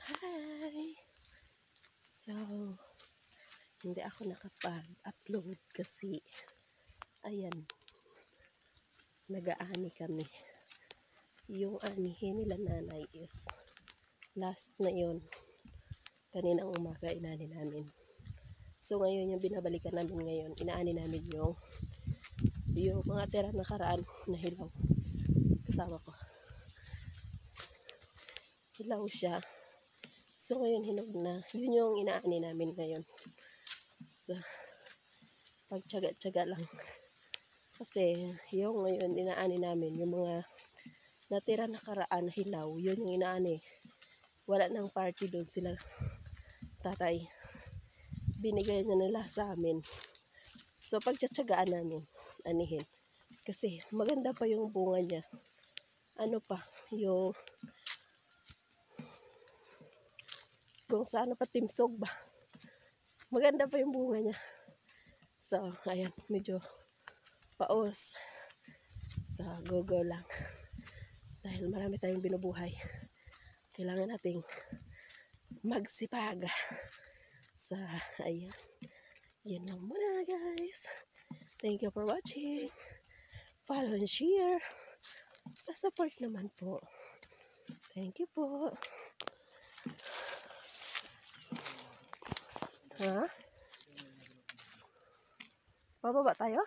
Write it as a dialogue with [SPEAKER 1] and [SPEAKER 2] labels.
[SPEAKER 1] Hi! So, hindi ako nakapag-upload kasi, ayan, nag-aani kami. Yung anihin nila nanay is last na yon. Kaninang umaga inani namin. So, ngayon yung binabalikan namin ngayon, inaani namin yung mga tira nakaraan na hilaw. Kasama ko. Hilaw siya. So, ngayon hinog na. Yun yung inaani namin ngayon. So, pagtsaga-tsaga lang. Kasi, yung ngayon inaani namin, yung mga natira nakaraan na hilaw, yun yung inaani. Wala nang party doon sila. Tatay, binigay na nila sa amin. So, pagtsatsagaan namin, anihin. Kasi, maganda pa yung bunga niya. Ano pa, yung kung saan pa timsog ba. Maganda pa yung bunga niya. So, ayan, medyo paos. So, go lang. Dahil marami tayong binubuhay. Kailangan nating magsipag. So, ayan. Yan lang muna, guys. Thank you for watching. Follow and share. Support naman po. Thank you po. Ha? Pababa tayo?